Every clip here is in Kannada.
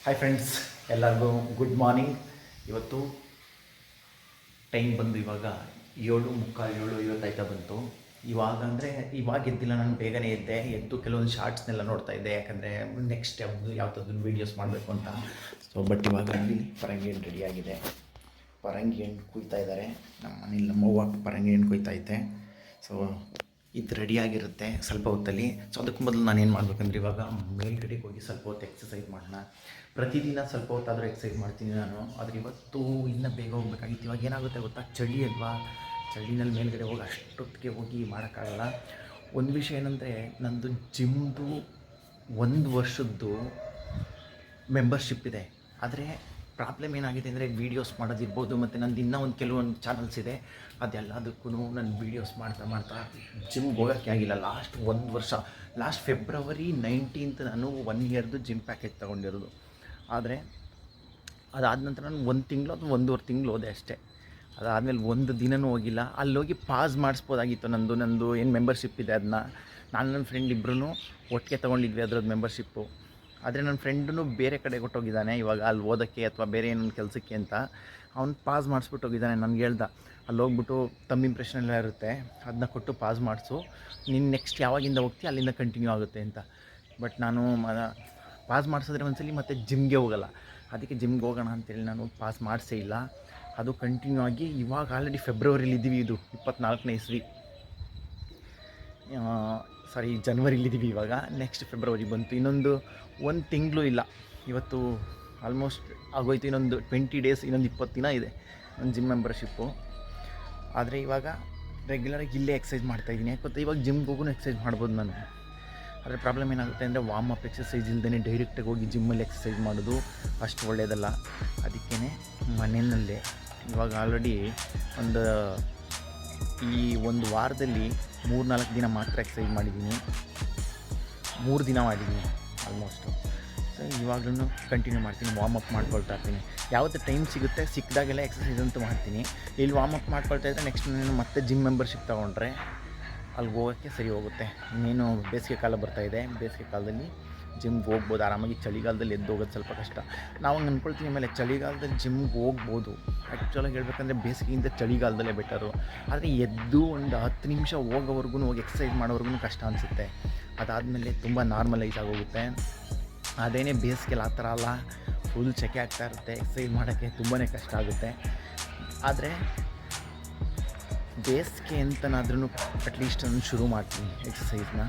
ಹಾಯ್ ಫ್ರೆಂಡ್ಸ್, ಎಲ್ಲರಿಗೂ ಗುಡ್ ಮಾರ್ನಿಂಗ್. ಇವತ್ತು ಟೈಮ್ ಬಂದು ಇವಾಗ 7:45 ಬಂತು. ಇವಾಗ ಅಂದರೆ ಇವಾಗ ಎದ್ದಿಲ್ಲ, ನಾನು ಬೇಗನೆ ಎದ್ದು ಕೆಲವೊಂದು ಶಾರ್ಟ್ಸ್ನೆಲ್ಲ ನೋಡ್ತಾ ಇದ್ದೆ, ಯಾಕಂದರೆ ನೆಕ್ಸ್ಟ್ ಯಾವುದಾದ್ರು ವೀಡಿಯೋಸ್ ಮಾಡಬೇಕು ಅಂತ. ಬಟ್ ಇವಾಗ ಅಲ್ಲಿ ಪರಂಗಿ ಹಣ್ಣು ರೆಡಿಯಾಗಿದೆ. ಪರಂಗಿ ಹಣ್ಣು ಕುಯ್ತಾ ಇದ್ದಾರೆ ನಮ್ಮ ಮನೇಲಿ. ನಮ್ಮವ್ವ ಪರಂಗಿ ಹಣ್ಣು ಕುಯ್ತಾ ಇದ್ದೆ. ಸೊ ಇದು ರೆಡಿಯಾಗಿರುತ್ತೆ ಸ್ವಲ್ಪ ಹೊತ್ತಲ್ಲಿ. ಸೊ ಅದಕ್ಕೆ ಮೊದಲು ನಾನು ಏನು ಮಾಡಬೇಕಂದ್ರೆ, ಇವಾಗ ಮೇಲ್ಗಡೆಗೆ ಹೋಗಿ ಸ್ವಲ್ಪ ಹೊತ್ತು ಎಕ್ಸಸೈಸ್ ಮಾಡೋಣ. ಪ್ರತಿದಿನ ಸ್ವಲ್ಪ ಹೊತ್ತಾದರೂ ಎಕ್ಸಸೈಸ್ ಮಾಡ್ತೀನಿ ನಾನು, ಆದರೆ ಇವತ್ತು ಇನ್ನೂ ಬೇಗ ಹೋಗ್ಬೇಕಾಗಿತ್ತು. ಇವಾಗ ಏನಾಗುತ್ತೆ ಗೊತ್ತಾ, ಚಳಿ ಅಲ್ವಾ, ಚಳಿನಲ್ಲಿ ಮೇಲ್ಗಡೆ ಹೋಗಿ ಅಷ್ಟೊತ್ತಿಗೆ ಹೋಗಿ ಮಾಡೋಕ್ಕಾಗಲ್ಲ. ಒಂದು ವಿಷಯ ಏನಂದರೆ, ನಂದು ಜಿಮ್ದು 1 ವರ್ಷದ್ದು ಮೆಂಬರ್ಶಿಪ್ ಇದೆ. ಆದರೆ ಪ್ರಾಬ್ಲಮ್ ಏನಾಗಿದೆ ಅಂದರೆ, ವೀಡಿಯೋಸ್ ಮಾಡೋದಿರ್ಬೋದು, ಮತ್ತು ನಂದು ಇನ್ನೂ ಕೆಲವೊಂದು ಚಾನಲ್ಸ್ ಇದೆ, ಅದೆಲ್ಲದಕ್ಕೂ ನಾನು ವೀಡಿಯೋಸ್ ಮಾಡ್ತಾ ಜಿಮ್ಗೆ ಹೋಗೋಕ್ಕೆ ಆಗಿಲ್ಲ. ಲಾಸ್ಟ್ 1 ವರ್ಷ, ಲಾಸ್ಟ್ ಫೆಬ್ರವರಿ 19th ನಾನು 1 ಇಯರ್ದು ಜಿಮ್ ಪ್ಯಾಕೇಜ್ ತೊಗೊಂಡಿರೋದು. ಆದರೆ ಅದಾದ ನಂತರ ನಾನು 1 ತಿಂಗಳು ಅಥವಾ 1.5 ತಿಂಗಳು ಹೋದೆ ಅಷ್ಟೇ. ಅದಾದಮೇಲೆ ಒಂದು ದಿನವೂ ಹೋಗಿಲ್ಲ. ಅಲ್ಲೋಗಿ ಪಾಸ್ ಮಾಡಿಸ್ಬೋದಾಗಿತ್ತು. ನಂದು ಏನು ಮೆಂಬರ್ಶಿಪ್ ಇದೆ ಅದನ್ನ ನನ್ನ ಫ್ರೆಂಡ್ ಇಬ್ಬರೂ ಒಟ್ಟಿಗೆ ತೊಗೊಂಡಿದ್ವಿ ಅದರದ್ದು ಮೆಂಬರ್ಶಿಪ್ಪು. ಆದರೆ ನನ್ನ ಫ್ರೆಂಡೂ ಬೇರೆ ಕಡೆ ಕೊಟ್ಟೋಗಿದ್ದಾನೆ ಇವಾಗ, ಅಲ್ಲಿ ಓದೋಕ್ಕೆ ಅಥವಾ ಬೇರೆ ಏನೊಂದು ಕೆಲಸಕ್ಕೆ ಅಂತ. ಅವ್ನು ಪಾಸ್ ಮಾಡಿಸ್ಬಿಟ್ಟು ಹೋಗಿದ್ದಾನೆ. ನನಗೆ ಹೇಳ್ದ, ಅಲ್ಲಿ ಹೋಗ್ಬಿಟ್ಟು ತಮ್ಮ ಇಂಪ್ರೆಷನ್ ಎಲ್ಲ ಇರುತ್ತೆ, ಅದನ್ನ ಕೊಟ್ಟು ಪಾಸ್ ಮಾಡಿಸು, ನೀನು ನೆಕ್ಸ್ಟ್ ಯಾವಾಗಿಂದ ಹೋಗ್ತೀಯ ಅಲ್ಲಿಂದ ಕಂಟಿನ್ಯೂ ಆಗುತ್ತೆ ಅಂತ. ಬಟ್ ನಾನು ಪಾಸ್ ಮಾಡಿಸಿದ್ರೆ ಒಂದ್ಸಲಿ ಮತ್ತೆ ಜಿಮ್ಗೆ ಹೋಗಲ್ಲ. ಅದಕ್ಕೆ ಜಿಮ್ಗೆ ಹೋಗೋಣ ಅಂತೇಳಿ ನಾನು ಪಾಸ್ ಮಾಡಿಸೇ ಇಲ್ಲ. ಅದು ಕಂಟಿನ್ಯೂ ಆಗಿ ಇವಾಗ ಆಲ್ರೆಡಿ ಫೆಬ್ರವರಿಲಿದ್ದೀವಿ, ಇದು 24ನೇ ಇಸ್ವಿ, ಜನವರಿಲಿದ್ದೀವಿ ಇವಾಗ. ನೆಕ್ಸ್ಟ್ ಫೆಬ್ರವರಿ ಬಂತು, ಇನ್ನೊಂದು 1 ತಿಂಗಳು ಇಲ್ಲ. ಇವತ್ತು ಆಲ್ಮೋಸ್ಟ್ ಆಗೋಯ್ತು. ಇನ್ನೊಂದು 20 ಡೇಸ್, ಇನ್ನೊಂದು 20 ದಿನ ಇದೆ ನನ್ನ ಜಿಮ್ ಮೆಂಬರ್ಶಿಪ್ಪು. ಆದರೆ ಇವಾಗ ರೆಗ್ಯುಲರಾಗಿ ಇಲ್ಲೇ ಎಕ್ಸಸೈಸ್ ಮಾಡ್ತಾಯಿದ್ದೀನಿ. ಯಾಕೆ ಇವಾಗ ಜಿಮ್ಗೆ ಹೋಗೂ ಎಕ್ಸಸೈಸ್ ಮಾಡ್ಬೋದು ನಾನು. ಆದರೆ ಪ್ರಾಬ್ಲಮ್ ಏನಾಗುತ್ತೆ ಅಂದರೆ, ವಾರ್ಮ್ ಅಪ್ ಎಕ್ಸಸೈಸ್ ಇಲ್ಲದೇ ಡೈರೆಕ್ಟಾಗಿ ಹೋಗಿ ಜಿಮ್ಮಲ್ಲಿ ಎಕ್ಸಸೈಸ್ ಮಾಡೋದು ಅಷ್ಟು ಒಳ್ಳೆಯದಲ್ಲ. ಅದಕ್ಕೇ ಮನೆಯಲ್ಲೇ ಇವಾಗ ಆಲ್ರೆಡಿ ಈ ಒಂದು ವಾರದಲ್ಲಿ 3-4 ದಿನ ಮಾತ್ರ ಎಕ್ಸಸೈಸ್ ಮಾಡಿದ್ದೀನಿ. 3 ದಿನ ಮಾಡಿದ್ದೀನಿ ಆಲ್ಮೋಸ್ಟು. ಸೊ ಇವಾಗಲೂ ಕಂಟಿನ್ಯೂ ಮಾಡ್ತೀನಿ, ವಾರ್ಮ್ ಅಪ್ ಮಾಡ್ಕೊಳ್ತಾ ಇರ್ತೀನಿ. ಯಾವತ್ತು ಟೈಮ್ ಸಿಕ್ಕಿದಾಗೆಲ್ಲ ಎಕ್ಸಸೈಸ್ ಅಂತೂ ಮಾಡ್ತೀನಿ. ಇಲ್ಲಿ ವಾರ್ಮ್ ಅಪ್ ಮಾಡ್ಕೊಳ್ತಾ ಇದ್ದರೆ ನೆಕ್ಸ್ಟ್ ನಾನು ಮತ್ತೆ ಜಿಮ್ ಮೆಂಬರ್ಶಿಪ್ ತೊಗೊಂಡ್ರೆ ಅಲ್ಲಿಗೆ ಹೋಗೋಕ್ಕೆ ಸರಿ ಹೋಗುತ್ತೆ. ಇನ್ನೇನು ಬೇಸಿಗೆ ಕಾಲ ಬರ್ತಾಯಿದೆ, ಬೇಸಿಗೆ ಕಾಲದಲ್ಲಿ ಜಿಮ್ಗೆ ಹೋಗ್ಬೋದು ಆರಾಮಾಗಿ. ಚಳಿಗಾಲದಲ್ಲಿ ಎದ್ದು ಹೋಗೋದು ಸ್ವಲ್ಪ ಕಷ್ಟ. ನಾವು ಹಂಗೆ ಅಂದ್ಕೊಳ್ತೀವಿ, ಆಮೇಲೆ ಚಳಿಗಾಲದಲ್ಲಿ ಜಿಮ್ಗೆ ಹೋಗ್ಬೋದು. ಆ್ಯಕ್ಚುಲಾಗಿ ಹೇಳ್ಬೇಕಂದ್ರೆ ಬೇಸಿಗೆಯಿಂದ ಚಳಿಗಾಲದಲ್ಲೇ ಬೆಟರು. ಆದರೆ ಎದ್ದು ಒಂದು 10 ನಿಮಿಷ ಹೋಗೋವರೆಗೂ, ಹೋಗಿ ಎಕ್ಸಸೈಸ್ ಮಾಡೋವರೆಗೂ ಕಷ್ಟ ಅನಿಸುತ್ತೆ. ಅದಾದಮೇಲೆ ತುಂಬ ನಾರ್ಮಲೈಸ್ ಆಗೋಗುತ್ತೆ. ಅದೇನೇ ಬೇಸಿಗೆಲ್ಲ ಆ ಥರ ಅಲ್ಲ, ಫುಲ್ ಸೆಕೆ ಆಗ್ತಾ ಇರುತ್ತೆ, ಎಕ್ಸಸೈಸ್ ಮಾಡೋಕ್ಕೆ ತುಂಬಾ ಕಷ್ಟ ಆಗುತ್ತೆ. ಆದರೆ ಬೇಸಿಗೆ ಅಂತನಾದ್ರೂ ಅಟ್ಲೀಸ್ಟ್ ನಾನು ಶುರು ಮಾಡ್ತೀನಿ ಎಕ್ಸಸೈಸ್ನ.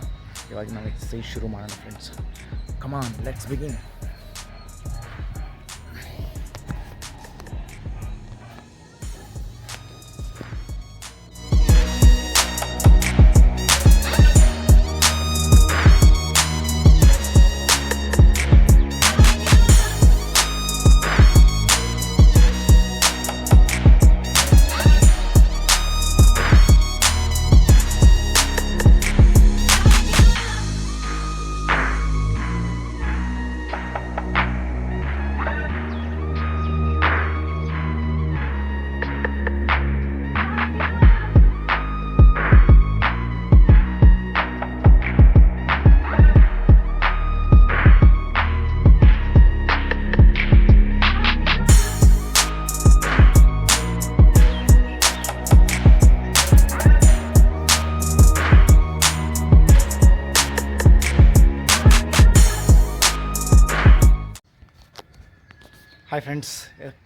ಇವಾಗ ನಾವು ಎಕ್ಸಸೈಸ್ ಶುರು ಮಾಡೋಣ friends. Come on, let's begin. Hi friends,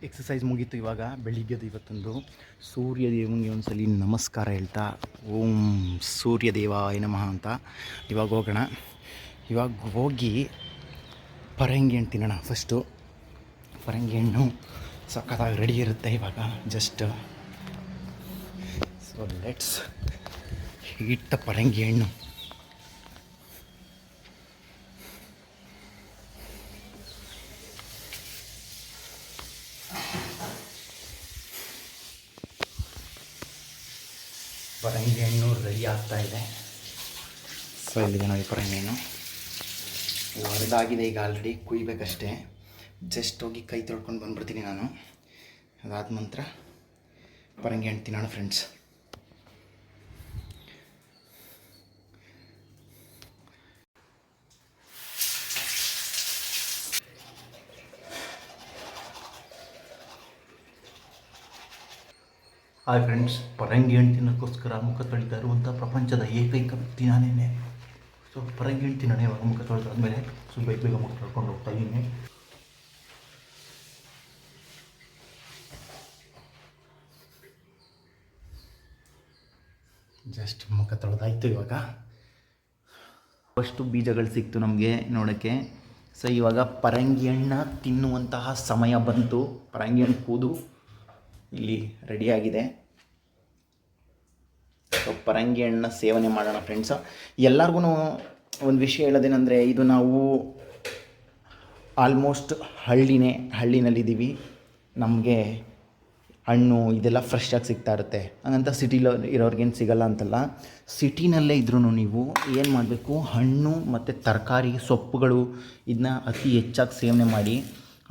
exercise ಮುಗೀತು. ಇವಾಗ ಬೆಳಿಗ್ಗೆದು ಇವತ್ತೊಂದು ಸೂರ್ಯದೇವನಿಗೆ ಒಂದ್ಸಲಿ ನಮಸ್ಕಾರ ಹೇಳ್ತಾ, ಓಂ ಸೂರ್ಯದೇವಾಯ ನಮಃ ಅಂತ ಇವಾಗ ಹೋಗೋಣ. ಇವಾಗ ಹೋಗಿ ಪರಂಗಿ ಹಣ್ಣು ತಿನ್ನೋಣ. ಫಸ್ಟು ಪರಂಗಿ ಹಣ್ಣು ಸಖತ್ತಾಗಿ ರೆಡಿ ಇರುತ್ತೆ ಇವಾಗ. Just so let's eat the ಪರಂಗಿ ಹಣ್ಣು. ಪರಂಗಿ ಹಣ್ಣು ರೆಡಿ ಆಗ್ತಾಯಿದೆ. ಸೊ ಇಲ್ಲಿದೆ ನೋಡಿ ಪರಂಗಿ ಹಣ್ಣು. ಒಡೆದಾಗಿದೆ ಈಗ, ಆಲ್ರೆಡಿ ಕುಯ್ಬೇಕಷ್ಟೇ. ಜಸ್ಟ್ ಹೋಗಿ ಕೈ ತೊಳ್ಕೊಂಡು ಬಂದುಬಿಡ್ತೀನಿ ನಾನು. ಅದಾದ ನಂತರ ಪರಂಗಿ ಹಣ್ಣು ತಿನ್ನೋಣ ಫ್ರೆಂಡ್ಸ್. ಹಾಯ್ ಫ್ರೆಂಡ್ಸ್, ಪರಂಗಿ ಹಣ್ಣು ತಿನ್ನೋಕ್ಕೋಸ್ಕರ ಮುಖ ತೊಳಿತಾ ಇರುವಂಥ ಪ್ರಪಂಚದ ಏಕೈಕ ವ್ಯಕ್ತಿ ನಾನೇನೆ. ಸೊ ಪರಂಗಿ ಹಣ್ಣು ತಿನ್ನೋಣ. ಇವಾಗ ಮುಖ ತೊಳೆದಾದ್ಮೇಲೆ ಬೇಗ ಬೇಗ ಮುಖ ತೊಳ್ಕೊಂಡು ಹೋಗ್ತಾ ಇದ್ದೀನಿ. ಜಸ್ಟ್ ಮುಖ ತೊಳೆದಾಯ್ತು. ಇವಾಗ ಫಸ್ಟು ಬೀಜಗಳು ಸಿಕ್ತು ನಮಗೆ ನೋಡೋಕ್ಕೆ. ಸೊ ಇವಾಗ ಪರಂಗಿ ಹಣ್ಣು ತಿನ್ನುವಂತಹ ಸಮಯ ಬಂತು. ಪರಂಗಿ ಹಣ್ಣು ಕೂದು ಇಲ್ಲಿ ರೆಡಿಯಾಗಿದೆ. ಸೊ ಪರಂಗಿ ಹಣ್ಣನ್ನ ಸೇವನೆ ಮಾಡೋಣ ಫ್ರೆಂಡ್ಸು. ಎಲ್ಲರಿಗೂ ಒಂದು ವಿಷಯ ಹೇಳೋದೇನೆಂದರೆ, ಇದು ನಾವು ಆಲ್ಮೋಸ್ಟ್ ಹಳ್ಳಿನಲ್ಲಿದ್ದೀವಿ. ನಮಗೆ ಹಣ್ಣು ಇದೆಲ್ಲ ಫ್ರೆಶ್ ಆಗಿ ಸಿಗ್ತಾ ಇರುತ್ತೆ. ಹಂಗಂತ ಸಿಟಿಲಿ ಇರೋರಿಗೇನು ಸಿಗಲ್ಲ ಅಂತಲ್ಲ. ಸಿಟಿನಲ್ಲೇ ಇದ್ರೂ ನೀವು ಏನು ಮಾಡಬೇಕು, ಹಣ್ಣು ಮತ್ತು ತರಕಾರಿ ಸೊಪ್ಪುಗಳು ಇದನ್ನ ಅತಿ ಹೆಚ್ಚಾಗಿ ಸೇವನೆ ಮಾಡಿ.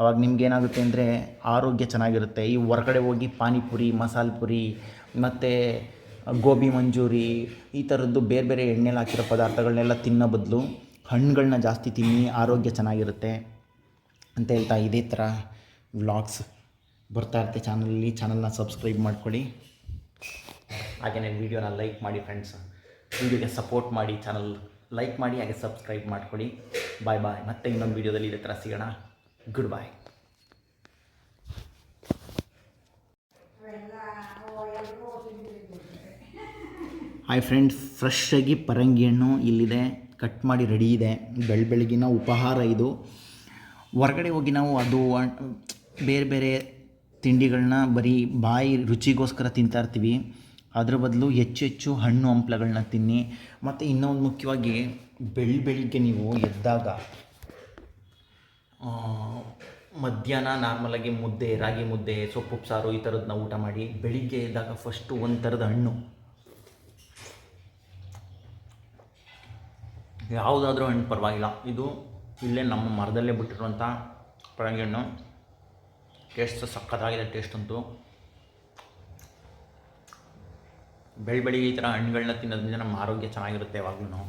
ಅವಾಗ ನಿಮ್ಗೇನಾಗುತ್ತೆ ಅಂದರೆ ಆರೋಗ್ಯ ಚೆನ್ನಾಗಿರುತ್ತೆ. ಈ ಹೊರಗಡೆ ಹೋಗಿ ಪಾನಿಪುರಿ, ಮಸಾಲೆ ಪುರಿ ಮತ್ತು ಗೋಬಿ ಮಂಚೂರಿ ಈ ಥರದ್ದು ಬೇರೆ ಬೇರೆ ಎಣ್ಣೆಲಿ ಹಾಕಿರೋ ಪದಾರ್ಥಗಳನ್ನೆಲ್ಲ ತಿನ್ನೋ ಬದಲು ಹಣ್ಣುಗಳನ್ನ ಜಾಸ್ತಿ ತಿನ್ನಿ, ಆರೋಗ್ಯ ಚೆನ್ನಾಗಿರುತ್ತೆ ಅಂತ ಹೇಳ್ತಾ ಇದೇ ಥರ ವ್ಲಾಗ್ಸ್ ಬರ್ತಾ ಇರುತ್ತೆ ಚಾನಲಲ್ಲಿ. ಚಾನಲ್ನ ಸಬ್ಸ್ಕ್ರೈಬ್ ಮಾಡ್ಕೊಳ್ಳಿ. ಹಾಗೆಯೇ ವೀಡಿಯೋನ ಲೈಕ್ ಮಾಡಿ ಫ್ರೆಂಡ್ಸ್. ವೀಡಿಯೋಗೆ ಸಪೋರ್ಟ್ ಮಾಡಿ, ಚಾನಲ್ ಲೈಕ್ ಮಾಡಿ, ಹಾಗೆ ಸಬ್ಸ್ಕ್ರೈಬ್ ಮಾಡ್ಕೊಳ್ಳಿ. ಬಾಯ್ ಬಾಯ್. ಮತ್ತೆ ಇನ್ನೊಂದು ವೀಡಿಯೋದಲ್ಲಿ ಇದೇ ಥರ ಸಿಗೋಣ. ಗುಡ್ ಬಾಯ್. ಹಾಯ್ ಫ್ರೆಂಡ್ಸ್, ಫ್ರೆಶ್ಶಾಗಿ ಪರಂಗಿ ಹಣ್ಣು ಇಲ್ಲಿದೆ, ಕಟ್ ಮಾಡಿ ರೆಡಿ ಇದೆ. ಬೆಳಗಿನ ಉಪಹಾರ ಇದು. ಹೊರಗಡೆ ಹೋಗಿ ನಾವು ಅದು ಬೇರೆ ಬೇರೆ ತಿಂಡಿಗಳನ್ನ ಬರೀ ಬಾಯಿ ರುಚಿಗೋಸ್ಕರ ತಿಂತಾಯಿರ್ತೀವಿ. ಅದ್ರ ಬದಲು ಹೆಚ್ಚು ಹಣ್ಣು ಹಂಪಲುಗಳನ್ನ ತಿನ್ನಿ. ಮತ್ತು ಇನ್ನೊಂದು ಮುಖ್ಯವಾಗಿ ಬೆಳಿಗ್ಗೆ ನೀವು ಎದ್ದಾಗ ಮಧ್ಯಾಹ್ನ ನಾರ್ಮಲಾಗಿ ಮುದ್ದೆ, ರಾಗಿ ಮುದ್ದೆ, ಸೊಪ್ಪು ಸಾರು ಈ ಥರದ್ದನ್ನ ಊಟ ಮಾಡಿ. ಬೆಳಿಗ್ಗೆ ಎದ್ದಾಗ ಫಸ್ಟು ಒಂದು ಥರದ ಹಣ್ಣು, ಯಾವುದಾದ್ರೂ ಹಣ್ಣು ಪರವಾಗಿಲ್ಲ. ಇದು ಇಲ್ಲೇ ನಮ್ಮ ಮರದಲ್ಲೇ ಬಿಟ್ಟಿರುವಂಥ ಪರಂಗಿ ಹಣ್ಣು. ಟೇಸ್ಟ್ ಸಖತ್ತಾಗಿದೆ. ಟೇಸ್ಟ್ ಅಂತೂ ಬೆಳಿಗ್ಗೆ ಈ ಥರ ಹಣ್ಣುಗಳನ್ನ ತಿನ್ನೋದ್ರಿಂದ ನಮ್ಮ ಆರೋಗ್ಯ ಚೆನ್ನಾಗಿರುತ್ತೆ ಯಾವಾಗಲೂ.